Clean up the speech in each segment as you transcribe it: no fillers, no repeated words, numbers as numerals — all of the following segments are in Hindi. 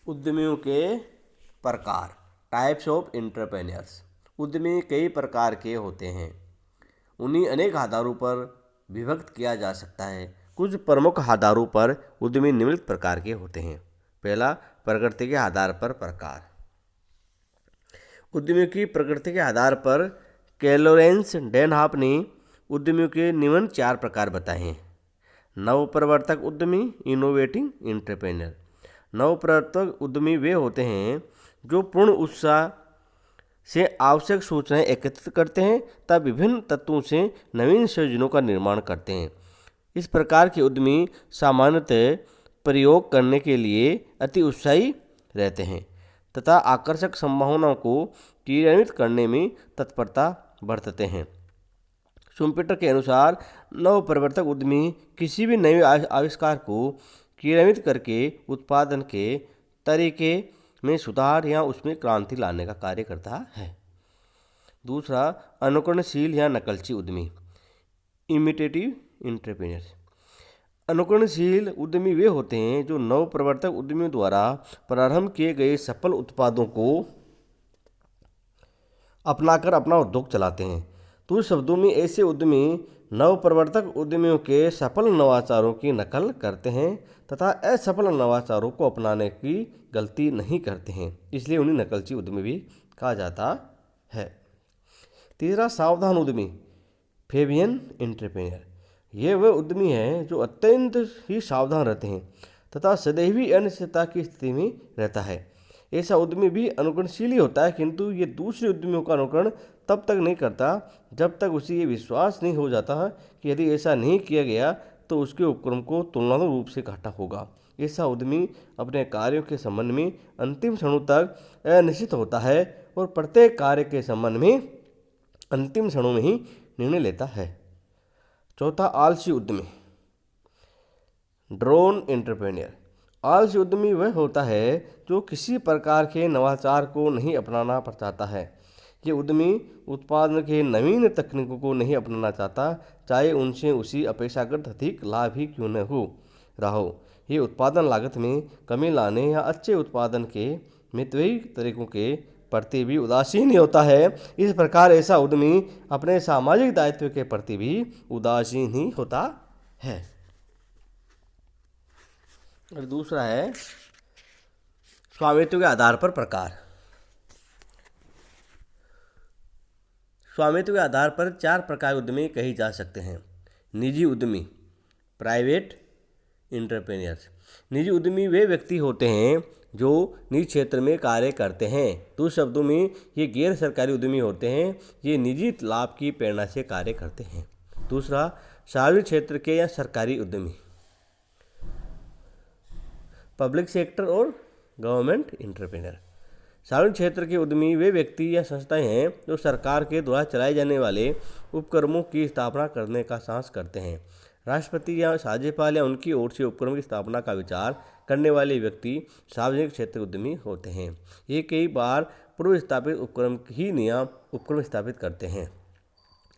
उद्यमियों के प्रकार, टाइप्स ऑफ एंटरप्रेन्योर्स। उद्यमी कई प्रकार के होते हैं, उन्हें अनेक आधारों पर विभक्त किया जा सकता है। कुछ प्रमुख आधारों पर उद्यमी निम्नलिखित प्रकार के होते हैं। पहला, प्रकृति के आधार पर प्रकार। उद्यमियों की प्रकृति के आधार पर कैलोरेंस डेनहाफ ने उद्यमियों के निम्न 4 प्रकार बताए हैं। नवप्रवर्तक उद्यमी, इनोवेटिंग एंटरप्रेन्योर। नवप्रवर्तक उद्यमी वे होते हैं जो पूर्ण उत्साह से आवश्यक सूचनाएं एकत्रित करते हैं तथा विभिन्न तत्वों से नवीन संयोजनों का निर्माण करते हैं। इस प्रकार के उद्यमी सामान्यतः प्रयोग करने के लिए अति उत्साही रहते हैं तथा आकर्षक संभावनाओं को क्रियान्वित करने में तत्परता बरतते हैं। शुम्पेटर के अनुसार नवप्रवर्तक उद्यमी किसी भी नए आविष्कार को क्रियान्वित करके उत्पादन के तरीके में सुधार या उसमें क्रांति लाने का कार्य करता है। दूसरा, अनुकरणशील या नकलची उद्यमी, इमिटेटिव एंटरप्रेन्योर। अनुकरणशील उद्यमी वे होते हैं जो नवप्रवर्तक उद्यमियों द्वारा प्रारंभ किए गए सफल उत्पादों को अपनाकर अपना उद्योग चलाते हैं। दूसरे शब्दों में ऐसे उद्यमी नवप्रवर्तक उद्यमियों के सफल नवाचारों की नकल करते हैं तथा असफल नवाचारों को अपनाने की गलती नहीं करते हैं, इसलिए उन्हें नकलची उद्यमी भी कहा जाता है। तीसरा, सावधान उद्यमी, फेबियन एंटरप्रेन्योर। ये वह उद्यमी हैं जो अत्यंत ही सावधान रहते हैं तथा सदैव ही अनिश्चितता की स्थिति में रहता है। ऐसा उद्यमी भी अनुकरणशील ही होता है, किंतु ये दूसरे उद्यमियों का अनुकरण तब तक नहीं करता जब तक उसे ये विश्वास नहीं हो जाता कि यदि ऐसा नहीं किया गया तो उसके उपक्रम को तुलनात्मक रूप से घाटा होगा। ऐसा उद्यमी अपने कार्यों के संबंध में अंतिम क्षणों तक अनिश्चित होता है और प्रत्येक कार्य के संबंध में अंतिम क्षणों में ही निर्णय लेता है। चौथा, आलसी उद्यमी, ड्रोन एंटरप्रेन्योर। आलसी उद्यमी वह होता है जो किसी प्रकार के नवाचार को नहीं अपनाना चाहता है। ये उद्यमी उत्पादन के नवीन तकनीकों को नहीं अपनाना चाहता, चाहे उनसे उसी अपेक्षाकृत अधिक लाभ ही क्यों न हो रहा हो। ये उत्पादन लागत में कमी लाने या अच्छे उत्पादन के मितव्ययी तरीकों के प्रति भी उदासीन ही होता है। इस प्रकार ऐसा उद्यमी अपने सामाजिक दायित्व के प्रति भी उदासीन ही होता है। और दूसरा है स्वामित्व के आधार पर प्रकार। स्वामित्व के आधार पर 4 प्रकार के उद्यमी कही जा सकते हैं। निजी उद्यमी, प्राइवेट एंटरप्रेन्योर्स। निजी उद्यमी वे व्यक्ति होते हैं जो निजी क्षेत्र में कार्य करते हैं। दूसरे शब्दों में ये गैर सरकारी उद्यमी होते हैं, ये निजी लाभ की प्रेरणा से कार्य करते हैं। दूसरा, सार्वजनिक क्षेत्र के या सरकारी उद्यमी, पब्लिक सेक्टर और गवर्नमेंट एंटरप्रेन्योर। सार्वजनिक क्षेत्र के उद्यमी वे व्यक्ति या संस्थाएं हैं जो सरकार के द्वारा चलाए जाने वाले उपक्रमों की स्थापना करने का साहस करते हैं। राष्ट्रपति या राज्यपाल या उनकी ओर से उपक्रम की स्थापना का विचार करने वाले व्यक्ति सार्वजनिक क्षेत्र उद्यमी होते हैं। ये कई बार पूर्व स्थापित उपक्रम ही नया उपक्रम स्थापित करते हैं।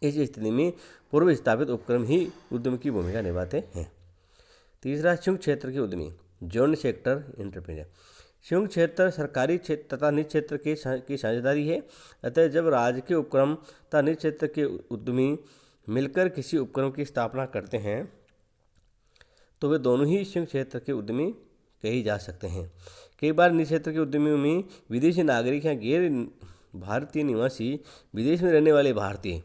इस स्थिति में पूर्व स्थापित उपक्रम ही उद्यम की भूमिका निभाते हैं। तीसरा, संयुक्त क्षेत्र के उद्यमी, जॉइंट सेक्टर एंटरप्रेन्योर। संयुक्त क्षेत्र सरकारी क्षेत्र तथा निजी क्षेत्र की साझेदारी है। अतः जब राज्य के उपक्रम तथा निजी क्षेत्र के उद्यमी मिलकर किसी उपक्रम की स्थापना करते हैं तो वे दोनों ही संयुक्त क्षेत्र के उद्यमी कही जा सकते हैं। कई बार निजी क्षेत्र के उद्यमियों में विदेशी नागरिक या गैर भारतीय निवासी विदेश में रहने वाले भारतीय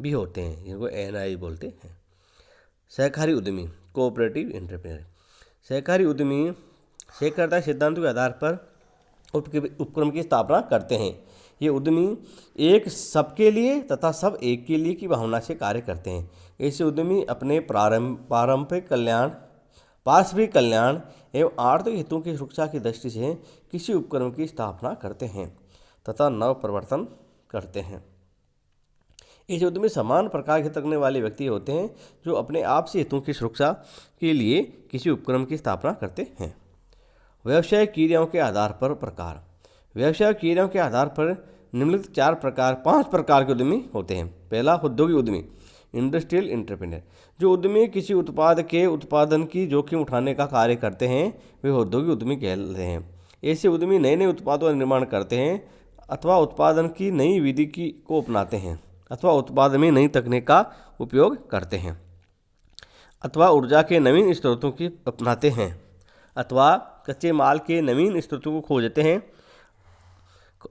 भी होते हैं, जिनको NI बोलते हैं। सहकारी उद्यमी, कोऑपरेटिव एंटरप्रेन्योर। सहकारी उद्यमी सहकारिता सिद्धांतों के आधार पर उपक्रम की स्थापना करते हैं। ये उद्यमी एक सबके लिए तथा सब एक के लिए की भावना से कार्य करते हैं। ऐसे उद्यमी अपने पारंपरिक कल्याण, पारिस्थितिक कल्याण एवं आर्थिक हितों की सुरक्षा की दृष्टि से किसी उपक्रम की स्थापना करते हैं तथा नव प्रवर्तन करते हैं। ऐसे उद्यमी समान प्रकार के हित रखने वाले व्यक्ति होते हैं जो अपने आप से हितों की सुरक्षा के लिए किसी उपक्रम की स्थापना करते हैं। व्यवसाय क्रियाओं के आधार पर प्रकार। व्यवसाय क्रियाओं के आधार पर निम्नलिखित 5 प्रकार के उद्यमी होते हैं। पहला, औद्योगिक उद्यमी, इंडस्ट्रियल एंटरप्रेन्योर। जो उद्यमी किसी उत्पाद के उत्पादन की जोखिम उठाने का कार्य करते हैं वे औद्योगिक उद्यमी कहलाते हैं। ऐसे उद्यमी नए नए उत्पादों का निर्माण करते हैं अथवा उत्पादन की नई विधि को अपनाते हैं अथवा उत्पादन में नई तकनीक का उपयोग करते हैं अथवा ऊर्जा के नवीन स्रोतों की अपनाते हैं अथवा कच्चे माल के नवीन स्रोतों को खोजते हैं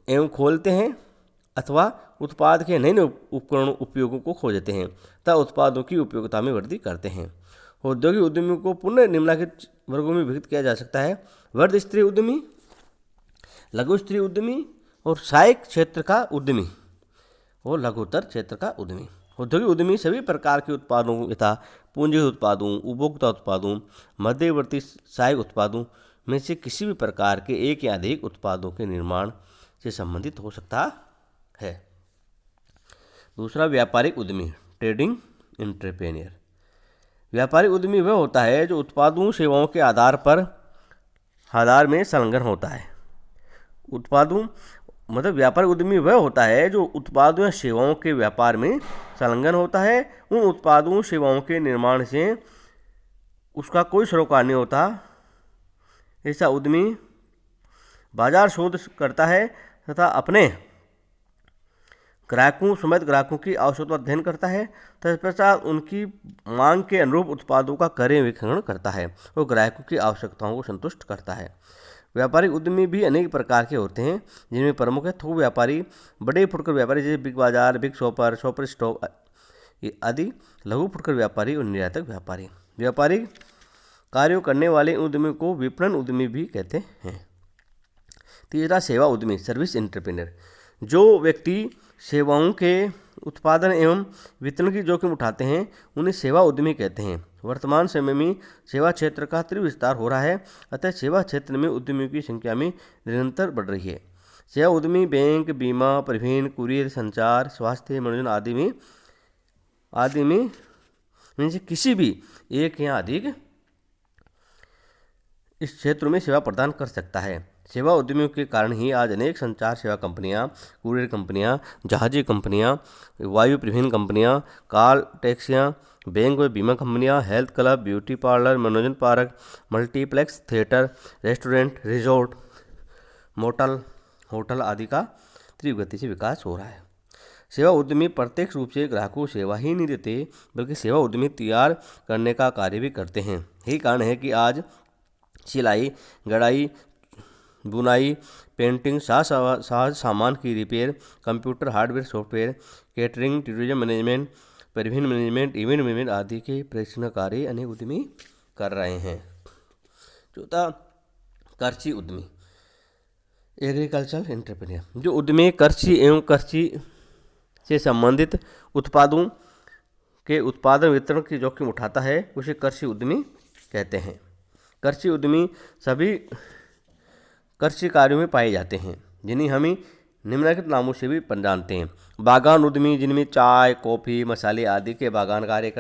एवं खोलते हैं अथवा उत्पाद के नए नए उपकरणों उपयोगों को खोजते हैं तथा उत्पादों की उपयोगिता में वृद्धि करते हैं। औद्योगिक उद्यमियों को पुनः निम्नलिखित वर्गों में विभक्त किया जा सकता है: वर्ध स्तरीय उद्यमी, लघु स्तरीय उद्यमी और सहायक क्षेत्र का उद्यमी और लघुतर क्षेत्र का उद्यमी। औद्योगिक उद्यमी सभी प्रकार के उत्पादों यथा पूंजीगत उत्पादों, उपभोक्ता उत्पादों, मध्यवर्ती सहायक उत्पादों में से किसी भी प्रकार के एक या अधिक उत्पादों के निर्माण से संबंधित हो सकता है। दूसरा, व्यापारिक उद्यमी, ट्रेडिंग एंटरप्रेन्योर। व्यापारिक उद्यमी वह होता है जो उत्पादों सेवाओं के आधार में संलग्न होता है। व्यापारिक उद्यमी वह होता है जो उत्पादों या सेवाओं के व्यापार में संलग्न होता है। उन उत्पादों सेवाओं के निर्माण से उसका कोई सरोकार नहीं होता। ऐसा उद्यमी बाजार शोध करता है तथा अपने ग्राहकों की आवश्यकता अध्ययन करता है। तत्पश्चात उनकी मांग के अनुरूप उत्पादों का क्रय-विक्रय करता है और ग्राहकों की आवश्यकताओं को संतुष्ट करता है। व्यापारिक उद्यमी भी अनेक प्रकार के होते हैं, जिनमें प्रमुख है थोक व्यापारी, बड़े फुटकर व्यापारी जैसे बिग बाजार, बिग शॉपर स्टॉप आदि, लघु फुटकर व्यापारी और निर्यातक व्यापारी। व्यापारिक कार्यों करने वाले उद्यमी को विपणन उद्यमी भी कहते हैं। तीसरा, सेवा उद्यमी, सर्विस एंटरप्रेन्योर। जो व्यक्ति सेवाओं के उत्पादन एवं वितरण की जोखिम उठाते हैं उन्हें सेवा उद्यमी कहते हैं। वर्तमान समय में सेवा क्षेत्र का तीव्र विस्तार हो रहा है, अतः सेवा क्षेत्र में उद्यमियों की संख्या में निरंतर बढ़ रही है। सेवा उद्यमी बैंक, बीमा, परिवहन, कुरियर, संचार, स्वास्थ्य, मनोरंजन आदि में से किसी भी एक या अधिक इस क्षेत्र में सेवा प्रदान कर सकता है। सेवा उद्यमियों के कारण ही आज अनेक संचार सेवा कंपनियां, कुरियर कंपनियां, जहाजी कंपनियां, वायु परिवहन कंपनियां, कार टैक्सियां, बैंक व बीमा कंपनियां, हेल्थ क्लब, ब्यूटी पार्लर, मनोरंजन park, multiplex theatre, restaurant, resort, motel, hotel आदि का तीव्र गति से विकास हो रहा है। सेवा उद्यमी प्रत्यक्ष रूप से ग्राहकों को सेवा ही नहीं देते, बल्कि सेवा उद्यमी तैयार करने का कार्य भी करते हैं। यही कारण है कि आज सिलाई, कढ़ाई, बुनाई, पेंटिंग, साज सामान की repair, computer hardware software, catering, tourism management, परिवहन मैनेजमेंट, इवेंट मैनेजमेंट आदि के प्रशिक्षण कार्य अनेक उद्यमी कर रहे हैं। चौथा, कृषि उद्यमी, एग्रीकल्चरल एंटरप्रेन्योर। जो उद्यमी कृषि एवं कृषि से संबंधित उत्पादों के उत्पादन वितरण की जोखिम उठाता है उसे कृषि उद्यमी कहते हैं। कृषि उद्यमी सभी कृषि कार्यों में पाए जाते हैं, जिन्हें हम निम्नलिखित नामों से भी जानते हैं। बागान उद्यमी, जिनमें चाय, कॉफ़ी, मसाले आदि के बागान कार्य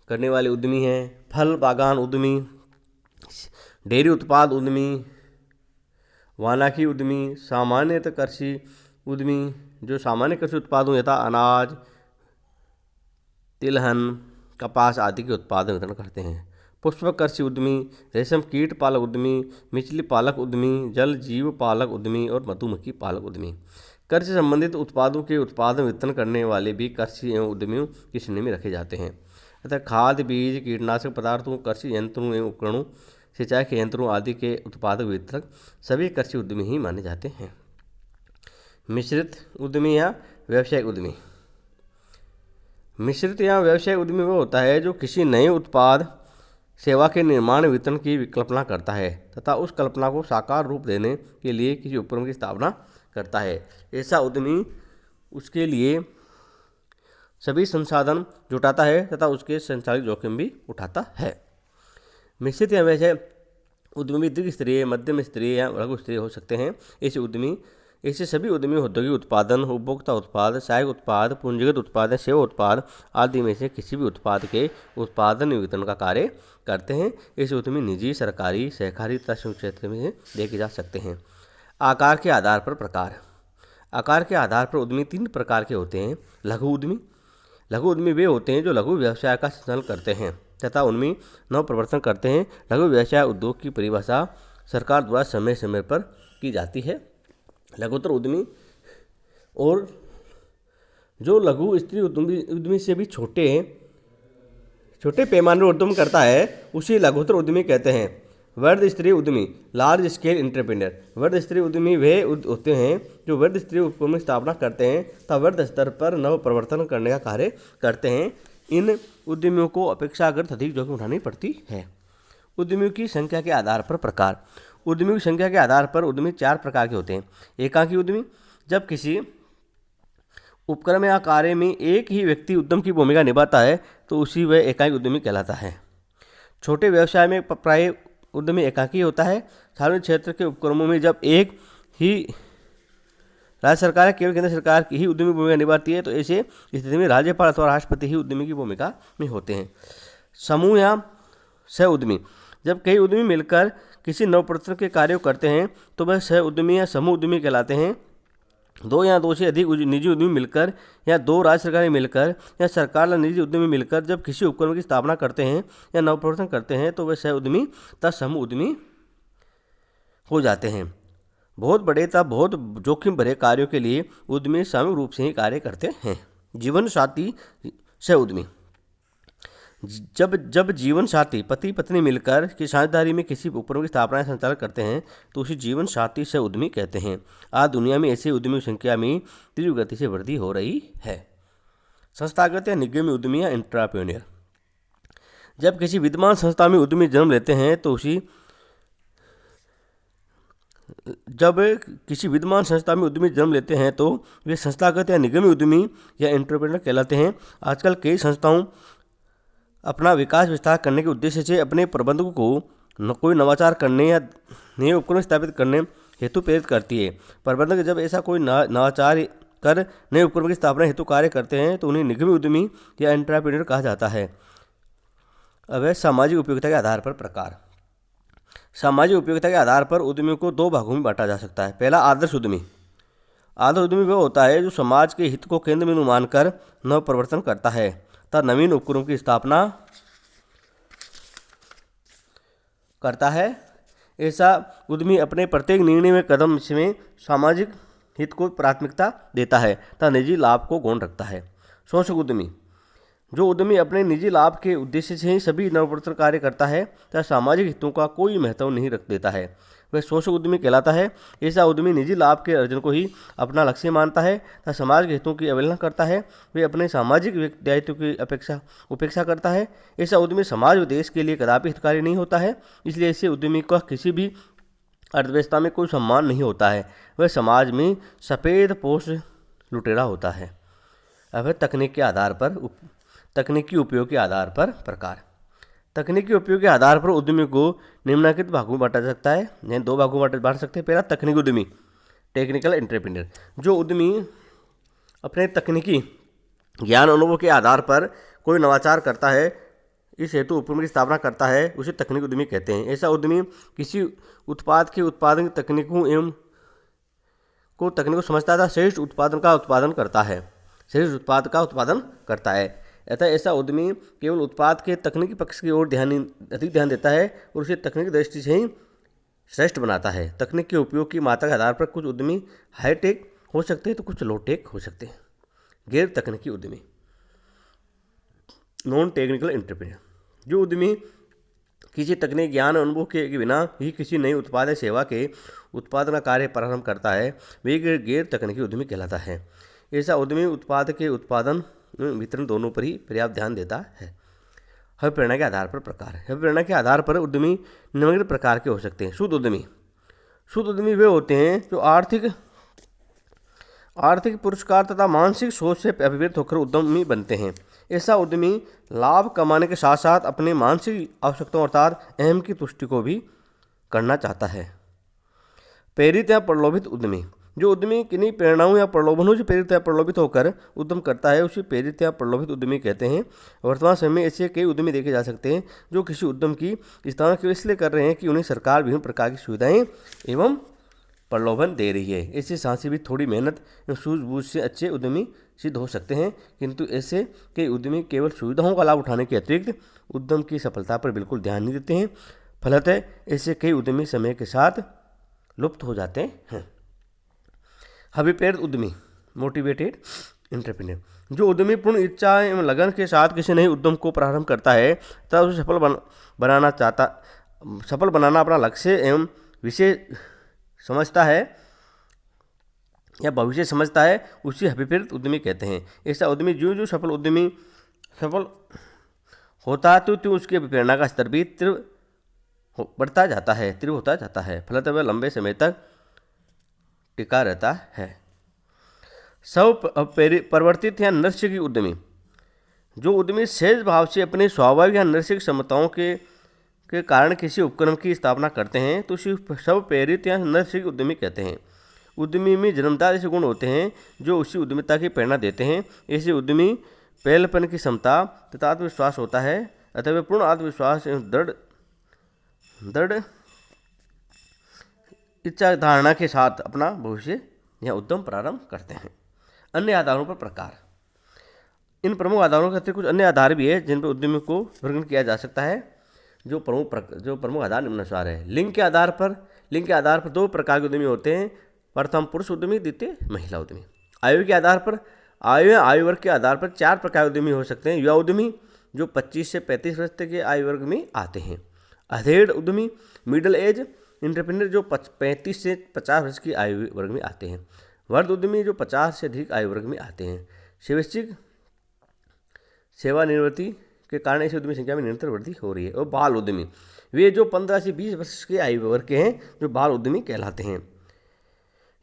करने वाले उद्यमी हैं। फल बागान उद्यमी, डेयरी उत्पाद उद्यमी, वानिकी उद्यमी, सामान्यतः कृषि उद्यमी जो सामान्य कृषि उत्पादों यथा अनाज, तिलहन, कपास आदि के उत्पादन वितरण करते हैं। पुष्पक कृषि उद्यमी, रेशम कीट पालक उद्यमी, मछली पालक उद्यमी, जल जीव पालक उद्यमी और मधुमक्खी पालक उद्यमी। कृषि संबंधित उत्पादों के उत्पादन वितरण करने वाले भी कृषि एवं उद्यमियों की श्रेणी में रखे जाते हैं। अतः खाद, बीज, कीटनाशक पदार्थों, कृषि यंत्रों एवं उपकरणों, सिंचाई के यंत्रों आदि के उत्पादक वितरक सभी कृषि उद्यमी ही माने जाते हैं। मिश्रित उद्यमी या व्यावसायिक उद्यमी। मिश्रित या व्यावसायिक उद्यमी वह होता है जो किसी नए उत्पाद सेवा के निर्माण वितरण की कल्पना करता है तथा उस कल्पना को साकार रूप देने के लिए किसी उपक्रम की स्थापना करता है। ऐसा उद्यमी उसके लिए सभी संसाधन जुटाता है तथा उसके संचालित जोखिम भी उठाता है। मिश्रित या व्यावसायिक उद्यमी दीर्घ स्तरीय, मध्यम स्तरीय या लघु स्तरीय हो सकते हैं। ऐसे सभी उद्यमी औद्योगिक उत्पादन, उपभोक्ता उत्पाद, सहायक उत्पाद, पूंजीगत उत्पाद या सेवा उत्पाद आदि में से किसी भी उत्पाद के उत्पादन वितरण का कार्य करते हैं। ऐसे उद्यमी निजी, सरकारी, सहकारी तथा संयुक्त क्षेत्र में देखे जा सकते हैं। आकार के आधार पर प्रकार। आकार के आधार पर उद्यमी 3 प्रकार के होते हैं। लघु उद्यमी। लघु उद्यमी वे होते हैं जो लघु व्यवसाय का संचालन करते हैं तथा उनमें नव प्रवर्तन करते हैं। लघु व्यवसाय उद्योग की परिभाषा सरकार द्वारा समय समय पर की जाती है। लघुतर उद्यमी और जो लघु स्त्री उद्यमी से भी छोटे पैमाने पर उद्यम करता है उसी लघुतर उद्यमी कहते हैं। वृहद स्त्री उद्यमी लार्ज स्केल एंटरप्रेन्योर। वृहद स्त्री उद्यमी वे होते हैं जो वृहद स्त्री उपक्रम की स्थापना करते हैं तथा वृहद स्तर पर नव प्रवर्तन करने का कार्य करते हैं। इन उद्यमियों को अपेक्षाकृत अधिक जोखिम उठानी पड़ती है। उद्यमियों की संख्या के आधार पर प्रकार। उद्यमियों की संख्या के आधार पर उद्यमी 4 प्रकार के होते हैं। एकाकी उद्यमी, जब किसी उपक्रम या कार्य में एक ही व्यक्ति उद्यम की भूमिका निभाता है तो उसी वह एकाकी उद्यमी कहलाता है। छोटे व्यवसाय में प्राय उद्यमी एकाकी होता है। सार्वजनिक क्षेत्र के उपक्रमों में जब एक ही राज्य सरकार या केवल केंद्र सरकार की ही उद्यमी भूमिका निभाती है तो ऐसे स्थिति में राज्यपाल अथवा राष्ट्रपति ही उद्यमी की भूमिका में होते हैं। समूह या सह उद्यमी, जब कई उद्यमी मिलकर किसी नवप्रवर्तन के कार्य करते हैं तो वह सह उद्यमी या समूह उद्यमी कहलाते हैं। 2 या 2 से अधिक निजी उद्यमी मिलकर या 2 राज्य सरकारें मिलकर या सरकार या निजी उद्यमी मिलकर जब किसी उपक्रम की स्थापना करते हैं या नवप्रवर्तन करते हैं तो वह सह उद्यमी तथा समूह उद्यमी हो जाते हैं। बहुत बड़े तथा बहुत जोखिम भरे कार्यों के लिए उद्यमी सामूहिक रूप से ही करते हैं। जीवन साथी सह उद्यमी, जब जीवन साथी पति पत्नी मिलकर की साझेदारी में किसी उपक्रम की स्थापना या संचालन करते हैं तो उसे जीवन साथी सह उद्यमी कहते हैं। आज दुनिया में ऐसे उद्यमियों की संख्या में तीव्र गति से वृद्धि हो रही है। संस्थागत या निगम उद्यमी या एंटरप्रेन्योर, जब किसी विद्यमान संस्था में उद्यमी जन्म लेते हैं तो वे संस्थागत या निगमी उद्यमी या एंटरप्रेन्योर कहलाते हैं। आजकल कई संस्थाओं अपना विकास विस्तार करने के उद्देश्य से अपने प्रबंधकों को कोई नवाचार करने या नए उपक्रम स्थापित करने हेतु प्रेरित करती है। प्रबंधक जब ऐसा कोई नवाचार कर नए उपक्रम की स्थापना हेतु कार्य करते हैं तो उन्हें निगमी उद्यमी या एंटरप्रेन्योर कहा जाता है। अब सामाजिक उपयोगिता के आधार पर प्रकार। सामाजिक उपयोगिता के आधार पर उद्यमियों को 2 भागों में बांटा जा सकता है। पहला, आदर्श उद्यमी। आदर्श उद्यमी वह होता है जो समाज के हित को केंद्र में मानकर नव प्रवर्तन करता है तथा नवीन उपक्रम की स्थापना करता है। ऐसा उद्यमी अपने प्रत्येक निर्णय में कदम में सामाजिक हित को प्राथमिकता देता है तथा निजी लाभ को गौण रखता है। शोषक उद्यमी, जो उद्यमी अपने निजी लाभ के उद्देश्य से ही सभी नवप्रवर्तन कार्य करता है तथा सामाजिक हितों का कोई महत्व नहीं रख देता है, वह शोषक उद्यमी कहलाता है। ऐसा उद्यमी निजी लाभ के अर्जन को ही अपना लक्ष्य मानता है तथा समाज के हितों की अवहेलना करता है। वे अपने सामाजिक दायित्व की उपेक्षा करता है। ऐसा उद्यमी समाज व देश के लिए कदापि हितकारी नहीं होता है। इसलिए ऐसे उद्यमी का किसी भी अर्थव्यवस्था में कोई सम्मान नहीं होता है। वह समाज में सफ़ेद पोष लुटेरा होता है। अब तकनीक के आधार पर तकनीकी उपयोग के आधार पर प्रकार। तकनीकी उपयोग के आधार पर उद्यमी को निम्नलिखित भागों में बांटा जा सकता है। यानी 2 भागों में बांट सकते हैं। पहला, तकनीकी उद्यमी टेक्निकल एंटरप्रेन्योर, जो उद्यमी अपने तकनीकी ज्ञान अनुभव के आधार पर कोई नवाचार करता है, इस हेतु उपक्रम की स्थापना करता है, उसे तकनीकी उद्यमी कहते हैं। ऐसा उद्यमी किसी उत्पाद के उत्पादन तकनीकों को समझता है, श्रेष्ठ उत्पाद का उत्पादन करता है। अतः ऐसा उद्यमी केवल उत्पाद के तकनीकी पक्ष की ओर अधिक ध्यान देता है और उसे तकनीकी दृष्टि से ही श्रेष्ठ बनाता है। तकनीक के उपयोग की मात्रा के आधार पर कुछ उद्यमी हाईटेक हो सकते हैं तो कुछ लोटेक हो सकते हैं। गैर तकनीकी उद्यमी नॉन टेक्निकल एंटरप्रेन्योर, जो उद्यमी किसी तकनीक ज्ञान अनुभव के बिना ही किसी नई उत्पाद या सेवा के उत्पादन का कार्य प्रारंभ करता है, वे गैर तकनीकी उद्यमी कहलाता है। ऐसा उद्यमी उत्पाद के उत्पादन वितरण दोनों पर ही पर्याप्त ध्यान देता है। हर प्रेरणा के आधार पर प्रकार। हर प्रेरणा के आधार पर उद्यमी निम्नलिखित प्रकार के हो सकते हैं। शुद्ध उद्यमी वे होते हैं जो आर्थिक पुरस्कार तथा मानसिक सोच से अभिवृत होकर उद्यमी बनते हैं। ऐसा उद्यमी लाभ कमाने के साथ साथ अपने मानसिक आवश्यकताओं अर्थात अहम की तुष्टि को भी करना चाहता है। प्रेरित या प्रलोभित उद्यमी, जो उद्यमी किन्हीं प्रेरणाओं या प्रलोभनों से प्रेरित या प्रलोभित होकर उद्यम करता है, उसे प्रेरित या प्रलोभित उद्यमी कहते हैं। वर्तमान समय में ऐसे कई उद्यमी देखे जा सकते हैं जो किसी उद्यम की स्थापना केवल इसलिए कर रहे हैं कि उन्हें सरकार विभिन्न प्रकार की सुविधाएं एवं प्रलोभन दे रही है। ऐसे सांसी भी थोड़ी मेहनत एवं सूझबूझ से अच्छे उद्यमी सिद्ध हो सकते हैं, किंतु ऐसे कई उद्यमी केवल सुविधाओं का लाभ उठाने के अतिरिक्त उद्यम की सफलता पर बिल्कुल ध्यान नहीं देते हैं। फलतः ऐसे कई उद्यमी समय के साथ लुप्त हो जाते हैं। अभिप्रेरित उद्यमी, मोटिवेटेड एंटरप्रेन्योर, जो उद्यमी पूर्ण इच्छा एवं लगन के साथ किसी नए उद्यम को प्रारंभ करता है तथा उसे सफल बनाना अपना लक्ष्य एवं विषय समझता है या भविष्य समझता है, उसी अभिप्रेरित उद्यमी कहते हैं। ऐसा उद्यमी जो सफल होता है तो उसकी प्रेरणा का स्तर भी तीव्र होता जाता है। फलतः वह लंबे समय तक टिका रहता है। परिवर्तित या नैसर्गिक उद्यमी, जो उद्यमी सहज भाव से अपनी स्वाभाविक या नैसर्गिक क्षमताओं के कारण किसी उपक्रम की स्थापना करते हैं तो उसे प्रेरित या नैसर्गिक उद्यमी कहते हैं। उद्यमी में जन्मजात ऐसे गुण होते हैं जो उसी उद्यमिता की प्रेरणा देते हैं। ऐसे उद्यमी पहलपन की क्षमता तथा आत्मविश्वास होता है, अतः वे पूर्ण आत्मविश्वास एवं दृढ़ इच्छा धारणा के साथ अपना भविष्य या उद्यम प्रारंभ करते हैं। अन्य आधारों पर प्रकार, इन प्रमुख आधारों के अतिरिक्त कुछ अन्य आधार भी है जिन पर उद्यमी को वर्गीकरण किया जा सकता है। जो प्रमुख आधार निम्नानुसार है। लिंग के आधार पर दो प्रकार के उद्यमी होते हैं। प्रथम पुरुष उद्यमी, द्वितीय महिला उद्यमी। आयु के आधार पर आयु वर्ग के आधार पर चार प्रकार के उद्यमी हो सकते हैं। युवा उद्यमी जो 25 से 35 वर्ष तक के आयु वर्ग में आते हैं। अधेड़ उद्यमी, मिडिल एज एंटरप्रेन्योर जो 35 से 50 वर्ष की आयु वर्ग में आते हैं। वर्ध उद्यमी जो 50 से अधिक आयु वर्ग में आते हैं। स्वैच्छिक सेवानिवृत्ति के कारण ऐसे उद्यमी संख्या में निरंतर वृद्धि हो रही है। और बाल उद्यमी, वे जो 15 से 20 वर्ष के आयु वर्ग के हैं, जो बाल उद्यमी कहलाते हैं।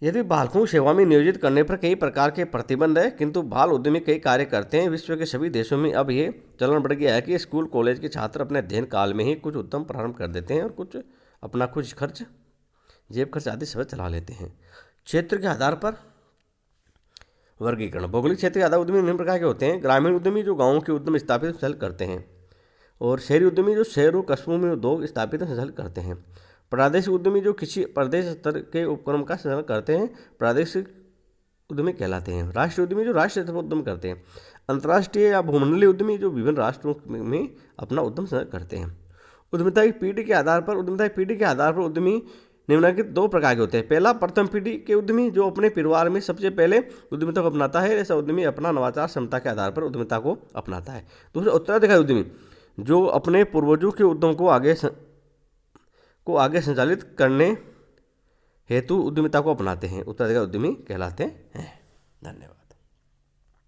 यदि बालकों को सेवा में नियोजित करने पर कई प्रकार के प्रतिबंध है, किंतु बाल उद्यमी कई कार्य करते हैं। विश्व के सभी देशों में अब ये चलन बढ़ गया है कि स्कूल कॉलेज के छात्र अपने अध्ययन काल में ही कुछ उद्यम प्रारंभ कर देते हैं और कुछ अपना कुछ खर्च, जेब खर्च आदि सब चला लेते हैं। क्षेत्र के आधार पर वर्गीकरण, भौगोलिक क्षेत्र के आधार उद्यमी निम्न प्रकार के होते हैं। ग्रामीण उद्यमी जो गाँवों के उद्यम स्थापित संचालित करते हैं, और शहरी उद्यमी जो शहरों कस्बों में उद्योग स्थापित संचालित करते हैं। प्रादेशिक उद्यमी जो किसी प्रदेश स्तर के उपक्रम का संचालन करते हैं, प्रादेशिक उद्यमी कहलाते हैं। राष्ट्रीय उद्यमी जो राष्ट्रीय स्तर पर उद्यम करते हैं। अंतर्राष्ट्रीय या भूमंडलीय उद्यमी जो विभिन्न राष्ट्रों में अपना उद्यम संचालन करते हैं। उद्यमिता की पीढ़ी के आधार पर उद्यमी निम्नलिखित दो प्रकार के होते हैं। पहला, प्रथम पीढ़ी के उद्यमी जो अपने परिवार में सबसे पहले उद्यमिता को अपनाता है। ऐसा उद्यमी अपना नवाचार क्षमता के आधार पर उद्यमिता को अपनाता है। दूसरा, उत्तराधिकारी उद्यमी जो अपने पूर्वजों के उद्यम को आगे संचालित करने हेतु उद्यमिता को अपनाते हैं, उत्तराधिकारी उद्यमी कहलाते हैं। धन्यवाद।